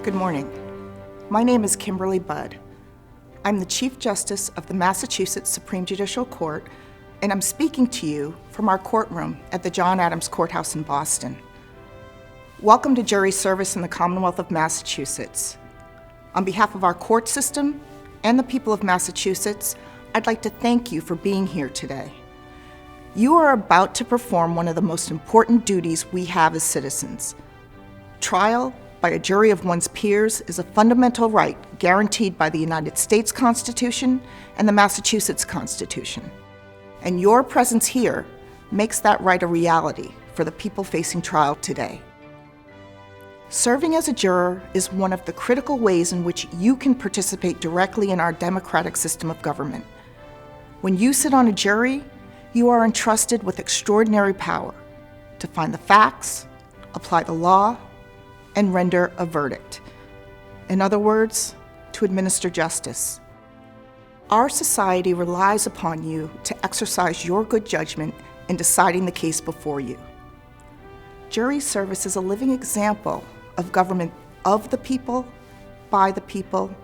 Good morning. My name is Kimberly Budd. I'm the Chief Justice of the Massachusetts Supreme Judicial Court, and I'm speaking to you from our courtroom at the John Adams Courthouse in Boston. Welcome to jury service in the Commonwealth of Massachusetts. On behalf of our court system and the people of Massachusetts, I'd like to thank you for being here today. You are about to perform one of the most important duties we have as citizens. Trial by a jury of one's peers is a fundamental right guaranteed by the United States Constitution and the Massachusetts Constitution. And your presence here makes that right a reality for the people facing trial today. Serving as a juror is one of the critical ways in which you can participate directly in our democratic system of government. When you sit on a jury, you are entrusted with extraordinary power to find the facts, apply the law, and render a verdict. In other words, to administer justice. Our society relies upon you to exercise your good judgment in deciding the case before you. Jury service is a living example of government of the people, by the people,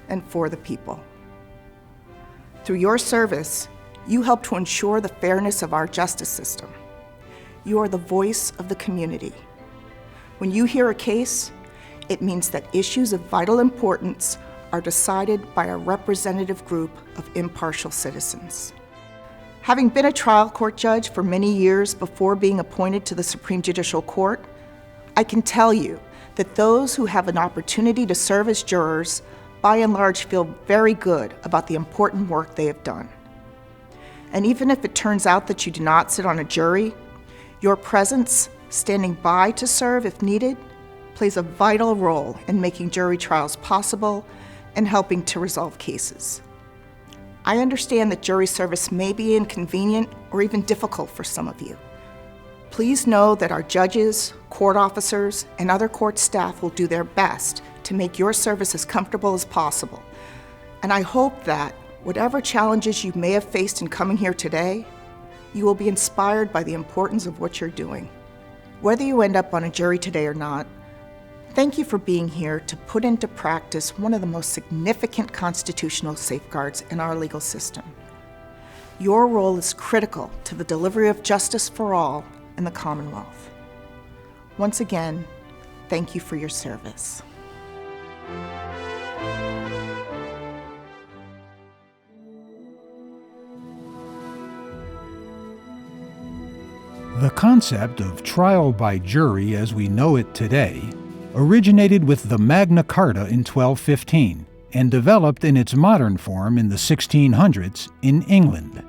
and for the people. Through your service, you help to ensure the fairness of our justice system. You are the voice of the community. When you hear a case, it means that issues of vital importance are decided by a representative group of impartial citizens. Having been a trial court judge for many years before being appointed to the Supreme Judicial Court, I can tell you that those who have an opportunity to serve as jurors, by and large, feel very good about the important work they have done. And even if it turns out that you do not sit on a jury, your presence, standing by to serve if needed, plays a vital role in making jury trials possible and helping to resolve cases. I understand that jury service may be inconvenient or even difficult for some of you. Please know that our judges, court officers, and other court staff will do their best to make your service as comfortable as possible. And I hope that, whatever challenges you may have faced in coming here today, you will be inspired by the importance of what you're doing. Whether you end up on a jury today or not, thank you for being here to put into practice one of the most significant constitutional safeguards in our legal system. Your role is critical to the delivery of justice for all in the Commonwealth. Once again, thank you for your service. The concept of trial by jury as we know it today originated with the Magna Carta in 1215 and developed in its modern form in the 1600s in England.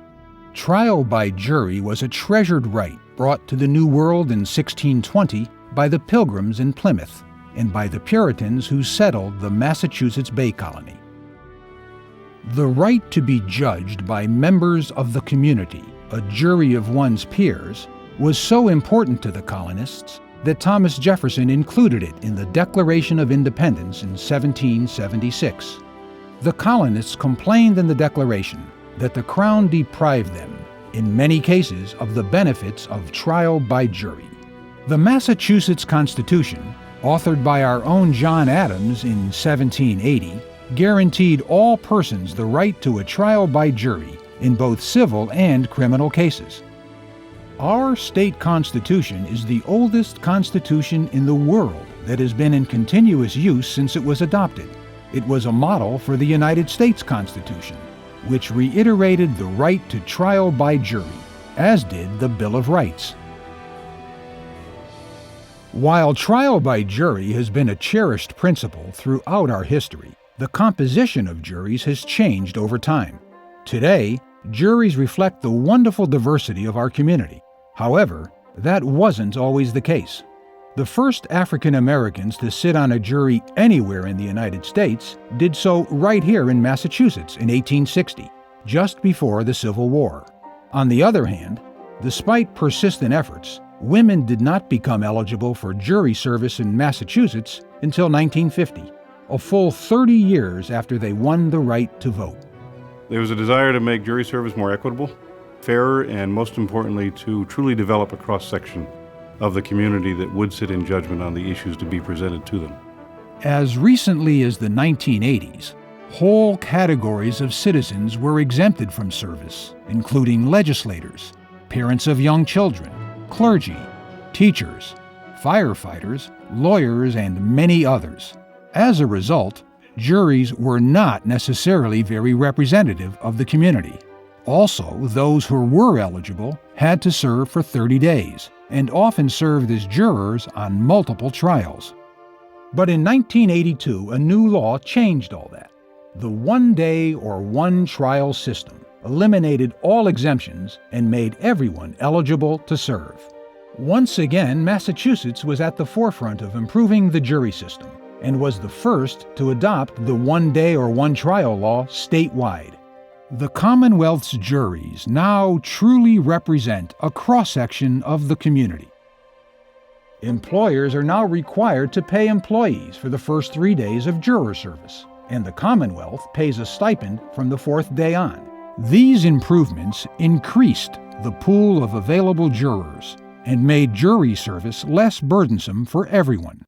Trial by jury was a treasured right brought to the New World in 1620 by the Pilgrims in Plymouth and by the Puritans who settled the Massachusetts Bay Colony. The right to be judged by members of the community, a jury of one's peers, was so important to the colonists that Thomas Jefferson included it in the Declaration of Independence in 1776. The colonists complained in the Declaration that the Crown deprived them, in many cases, of the benefits of trial by jury. The Massachusetts Constitution, authored by our own John Adams in 1780, guaranteed all persons the right to a trial by jury in both civil and criminal cases. Our state constitution is the oldest constitution in the world that has been in continuous use since it was adopted. It was a model for the United States Constitution, which reiterated the right to trial by jury, as did the Bill of Rights. While trial by jury has been a cherished principle throughout our history, the composition of juries has changed over time. Today, juries reflect the wonderful diversity of our community. However, that wasn't always the case. The first African Americans to sit on a jury anywhere in the United States did so right here in Massachusetts in 1860, just before the Civil War. On the other hand, despite persistent efforts, women did not become eligible for jury service in Massachusetts until 1950, a full 30 years after they won the right to vote. There was a desire to make jury service more equitable, fairer, and most importantly, to truly develop a cross-section of the community that would sit in judgment on the issues to be presented to them. As recently as the 1980s, whole categories of citizens were exempted from service, including legislators, parents of young children, clergy, teachers, firefighters, lawyers, and many others. As a result, juries were not necessarily very representative of the community. Also, those who were eligible had to serve for 30 days, and often served as jurors on multiple trials. But in 1982, a new law changed all that. The one-day or one-trial system eliminated all exemptions and made everyone eligible to serve. Once again, Massachusetts was at the forefront of improving the jury system and was the first to adopt the one-day or one-trial law statewide. The Commonwealth's juries now truly represent a cross-section of the community. Employers are now required to pay employees for the first 3 days of juror service, and the Commonwealth pays a stipend from the 4th day on. These improvements increased the pool of available jurors and made jury service less burdensome for everyone.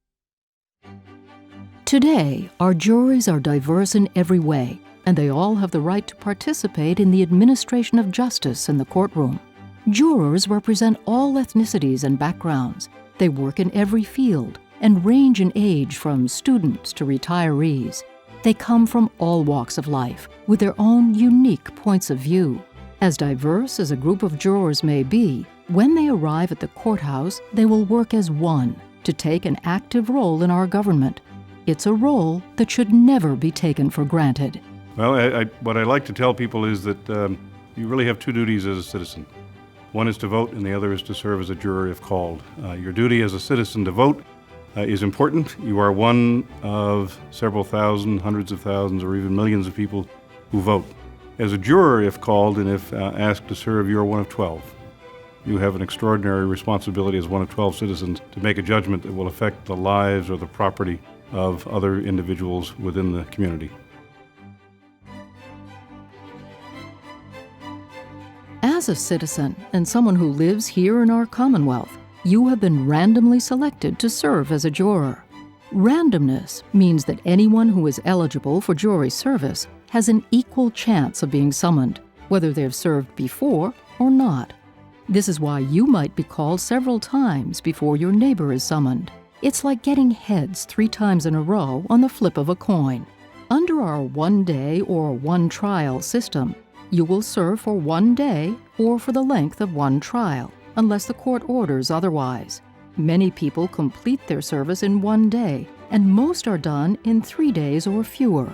Today, our juries are diverse in every way, and they all have the right to participate in the administration of justice in the courtroom. Jurors represent all ethnicities and backgrounds. They work in every field and range in age from students to retirees. They come from all walks of life with their own unique points of view. As diverse as a group of jurors may be, when they arrive at the courthouse, they will work as one to take an active role in our government. It's a role that should never be taken for granted. Well, what I like to tell people is that you really have two duties as a citizen. One is to vote, and the other is to serve as a juror if called. Your duty as a citizen to vote is important. You are one of several thousand, hundreds of thousands, or even millions of people who vote. As a juror, if called and if asked to serve, you are one of 12. You have an extraordinary responsibility as one of 12 citizens to make a judgment that will affect the lives or the property of other individuals within the community. As a citizen and someone who lives here in our Commonwealth, you have been randomly selected to serve as a juror. Randomness means that anyone who is eligible for jury service has an equal chance of being summoned, whether they have served before or not. This is why you might be called several times before your neighbor is summoned. It's like getting heads 3 times in a row on the flip of a coin. Under our one-day or one-trial system, you will serve for 1 day or for the length of one trial, unless the court orders otherwise. Many people complete their service in 1 day, and most are done in 3 days or fewer.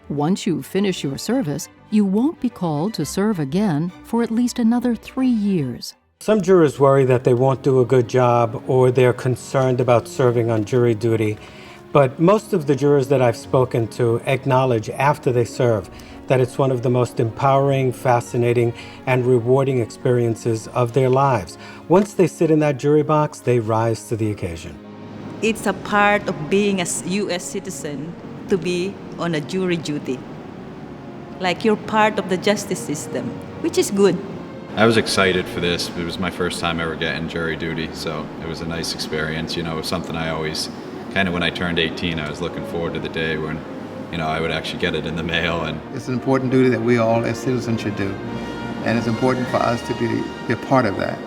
Once you finish your service, you won't be called to serve again for at least another 3 years. Some jurors worry that they won't do a good job or they're concerned about serving on jury duty. But most of the jurors that I've spoken to acknowledge after they serve that it's one of the most empowering, fascinating, and rewarding experiences of their lives. Once they sit in that jury box, they rise to the occasion. It's a part of being a U.S. citizen to be on a jury duty. Like you're part of the justice system, which is good. I was excited for this. It was my first time ever getting jury duty, so it was a nice experience. You know, it was something I always, kind of when I turned 18, I was looking forward to the day when, you know, I would actually get it in the mail. And it's an important duty that we all as citizens should do, and it's important for us to be a part of that.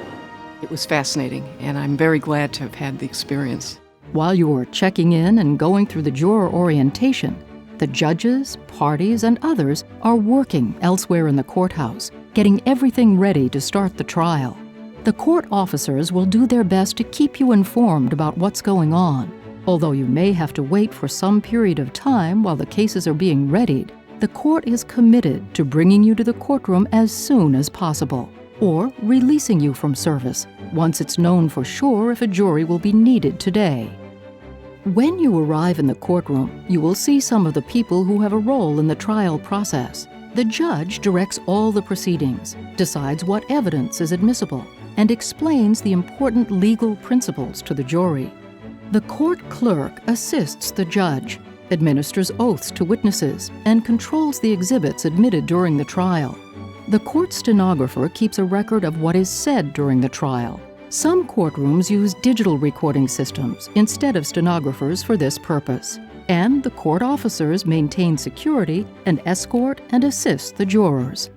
It was fascinating, and I'm very glad to have had the experience. While you're checking in and going through the juror orientation, the judges, parties, and others are working elsewhere in the courthouse, getting everything ready to start the trial. The court officers will do their best to keep you informed about what's going on. Although you may have to wait for some period of time while the cases are being readied, the court is committed to bringing you to the courtroom as soon as possible, or releasing you from service once it's known for sure if a jury will be needed today. When you arrive in the courtroom, you will see some of the people who have a role in the trial process. The judge directs all the proceedings, decides what evidence is admissible, and explains the important legal principles to the jury. The court clerk assists the judge, administers oaths to witnesses, and controls the exhibits admitted during the trial. The court stenographer keeps a record of what is said during the trial. Some courtrooms use digital recording systems instead of stenographers for this purpose. and the court officers maintain security and escort and assist the jurors.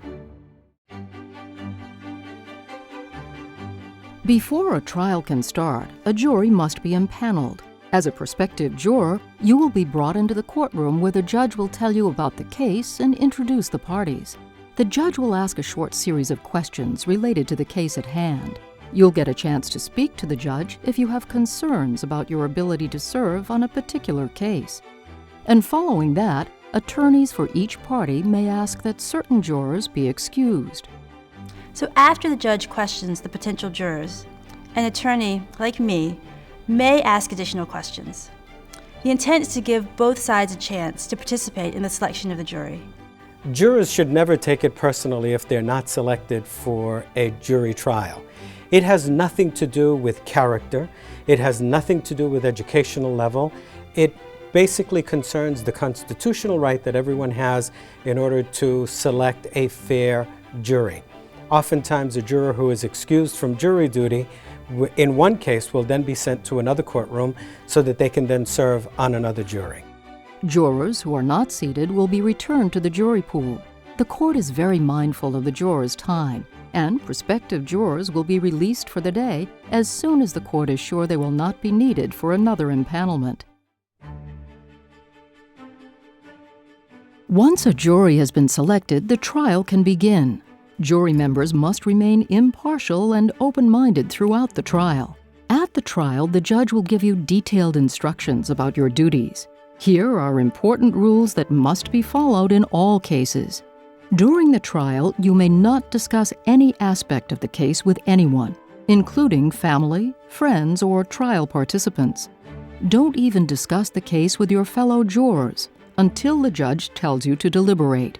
Before a trial can start, a jury must be impaneled. As a prospective juror, you will be brought into the courtroom where the judge will tell you about the case and introduce the parties. The judge will ask a short series of questions related to the case at hand. You'll get a chance to speak to the judge if you have concerns about your ability to serve on a particular case. And following that, attorneys for each party may ask that certain jurors be excused. So after the judge questions the potential jurors, an attorney, like me, may ask additional questions. The intent is to give both sides a chance to participate in the selection of the jury. Jurors should never take it personally if they're not selected for a jury trial. It has nothing to do with character. It has nothing to do with educational level. It basically concerns the constitutional right that everyone has in order to select a fair jury. Oftentimes, a juror who is excused from jury duty in one case will then be sent to another courtroom so that they can then serve on another jury. Jurors who are not seated will be returned to the jury pool. The court is very mindful of the jurors' time, and prospective jurors will be released for the day as soon as the court is sure they will not be needed for another impanelment. Once a jury has been selected, the trial can begin. Jury members must remain impartial and open-minded throughout the trial. At the trial, the judge will give you detailed instructions about your duties. Here are important rules that must be followed in all cases. During the trial, you may not discuss any aspect of the case with anyone, including family, friends, or trial participants. Don't even discuss the case with your fellow jurors until the judge tells you to deliberate.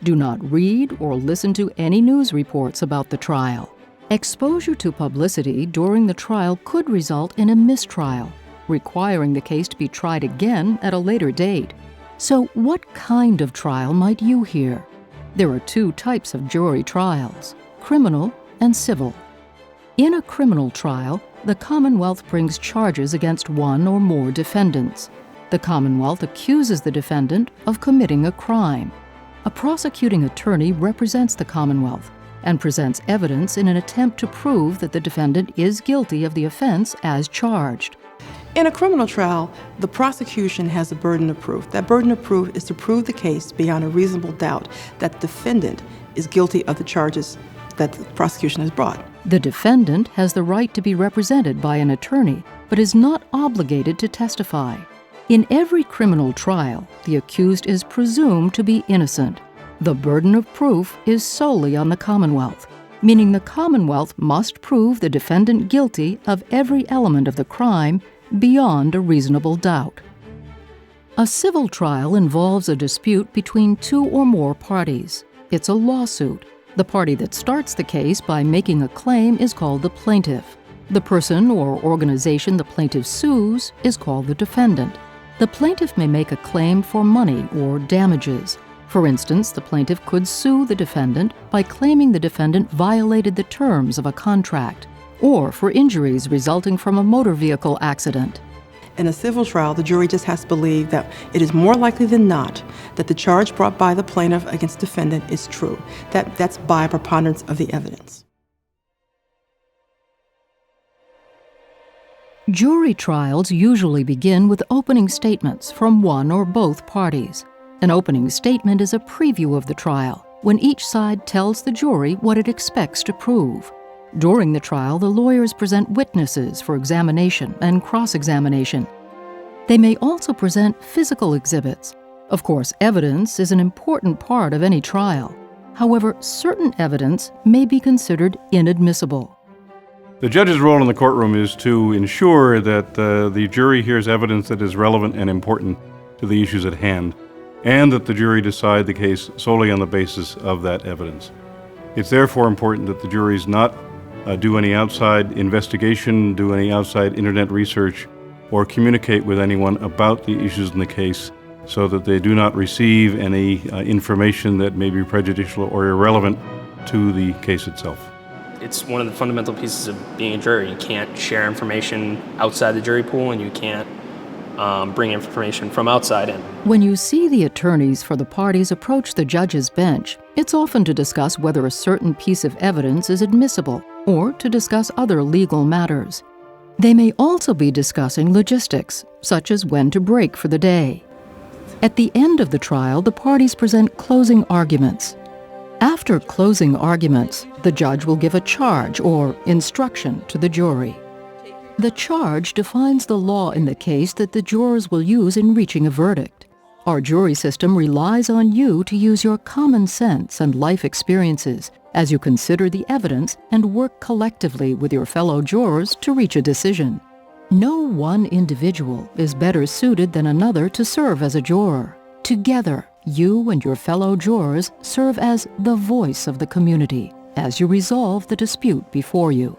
Do not read or listen to any news reports about the trial. Exposure to publicity during the trial could result in a mistrial, requiring the case to be tried again at a later date. So, what kind of trial might you hear? There are two types of jury trials: criminal and civil. In a criminal trial, the Commonwealth brings charges against one or more defendants. The Commonwealth accuses the defendant of committing a crime. A prosecuting attorney represents the Commonwealth and presents evidence in an attempt to prove that the defendant is guilty of the offense as charged. In a criminal trial, the prosecution has a burden of proof. That burden of proof is to prove the case beyond a reasonable doubt that the defendant is guilty of the charges that the prosecution has brought. The defendant has the right to be represented by an attorney, but is not obligated to testify. In every criminal trial, the accused is presumed to be innocent. The burden of proof is solely on the Commonwealth, meaning the Commonwealth must prove the defendant guilty of every element of the crime beyond a reasonable doubt. A civil trial involves a dispute between two or more parties. It's a lawsuit. The party that starts the case by making a claim is called the plaintiff. The person or organization the plaintiff sues is called the defendant. The plaintiff may make a claim for money or damages. For instance, the plaintiff could sue the defendant by claiming the defendant violated the terms of a contract, or for injuries resulting from a motor vehicle accident. In a civil trial, the jury just has to believe that it is more likely than not that the charge brought by the plaintiff against the defendant is true. That's by a preponderance of the evidence. Jury trials usually begin with opening statements from one or both parties. An opening statement is a preview of the trial, when each side tells the jury what it expects to prove. During the trial, the lawyers present witnesses for examination and cross-examination. They may also present physical exhibits. Of course, evidence is an important part of any trial. However, certain evidence may be considered inadmissible. The judge's role in the courtroom is to ensure that the jury hears evidence that is relevant and important to the issues at hand, and that the jury decide the case solely on the basis of that evidence. It's therefore important that the juries not do any outside investigation, do any outside internet research, or communicate with anyone about the issues in the case so that they do not receive any information that may be prejudicial or irrelevant to the case itself. It's one of the fundamental pieces of being a juror. You can't share information outside the jury pool, and you can't bring information from outside in. When you see the attorneys for the parties approach the judge's bench, it's often to discuss whether a certain piece of evidence is admissible or to discuss other legal matters. They may also be discussing logistics, such as when to break for the day. At the end of the trial, the parties present closing arguments. After closing arguments, the judge will give a charge or instruction to the jury. The charge defines the law in the case that the jurors will use in reaching a verdict. Our jury system relies on you to use your common sense and life experiences as you consider the evidence and work collectively with your fellow jurors to reach a decision. No one individual is better suited than another to serve as a juror. Together, you and your fellow jurors serve as the voice of the community as you resolve the dispute before you.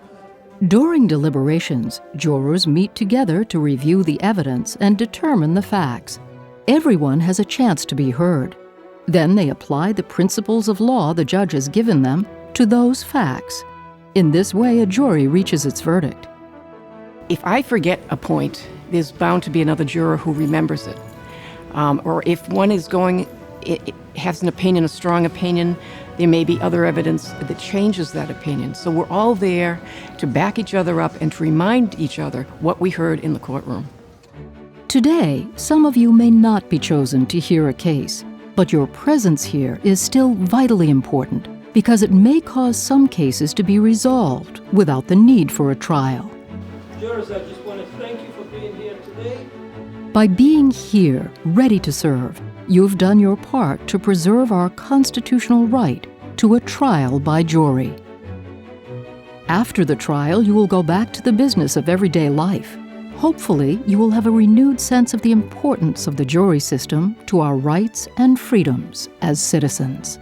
During deliberations, jurors meet together to review the evidence and determine the facts. Everyone has a chance to be heard. Then they apply the principles of law the judge has given them to those facts. In this way, a jury reaches its verdict. If I forget a point, there's bound to be another juror who remembers it. Or if one is it has an opinion, a strong opinion, there may be other evidence that changes that opinion. So we're all there to back each other up and to remind each other what we heard in the courtroom. Today, some of you may not be chosen to hear a case, but your presence here is still vitally important because it may cause some cases to be resolved without the need for a trial. Jurors, I just want to thank you for being here today. By being here, ready to serve, you've done your part to preserve our constitutional right to a trial by jury. After the trial, you will go back to the business of everyday life. Hopefully, you will have a renewed sense of the importance of the jury system to our rights and freedoms as citizens.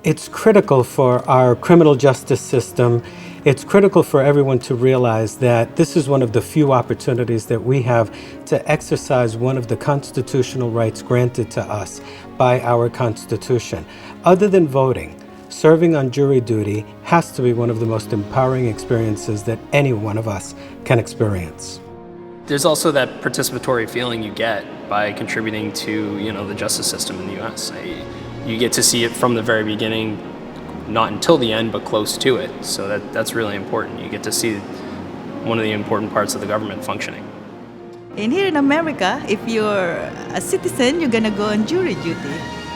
It's critical for our criminal justice system. It's critical for everyone to realize that this is one of the few opportunities that we have to exercise one of the constitutional rights granted to us by our Constitution. Other than voting, serving on jury duty has to be one of the most empowering experiences that any one of us can experience. There's also that participatory feeling you get by contributing to, the justice system in the U.S. You get to see it from the very beginning, not until the end, but close to it. So that's really important. You get to see one of the important parts of the government functioning. And here in America, if you're a citizen, you're gonna go on jury duty.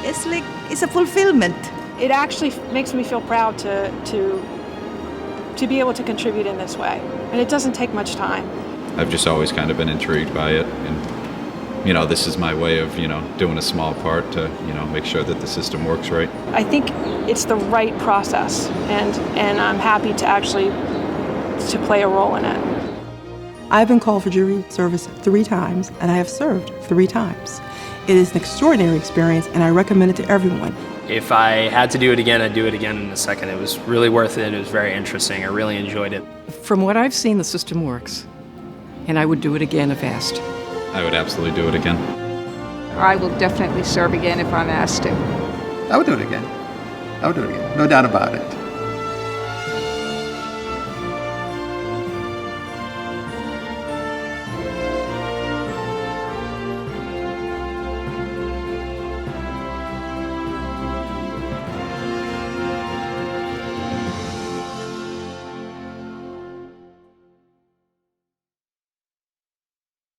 It's a fulfillment. It actually makes me feel proud to be able to contribute in this way. And it doesn't take much time. I've just always kind of been intrigued by it. And, this is my way of, doing a small part to, make sure that the system works right. I think it's the right process, and I'm happy to play a role in it. I've been called for jury service 3 times, and I have served 3 times. It is an extraordinary experience, and I recommend it to everyone. If I had to do it again, I'd do it again in a second. It was really worth it. It was very interesting. I really enjoyed it. From what I've seen, the system works, and I would do it again if asked. I would absolutely do it again. I will definitely serve again if I'm asked to. I would do it again. No doubt about it.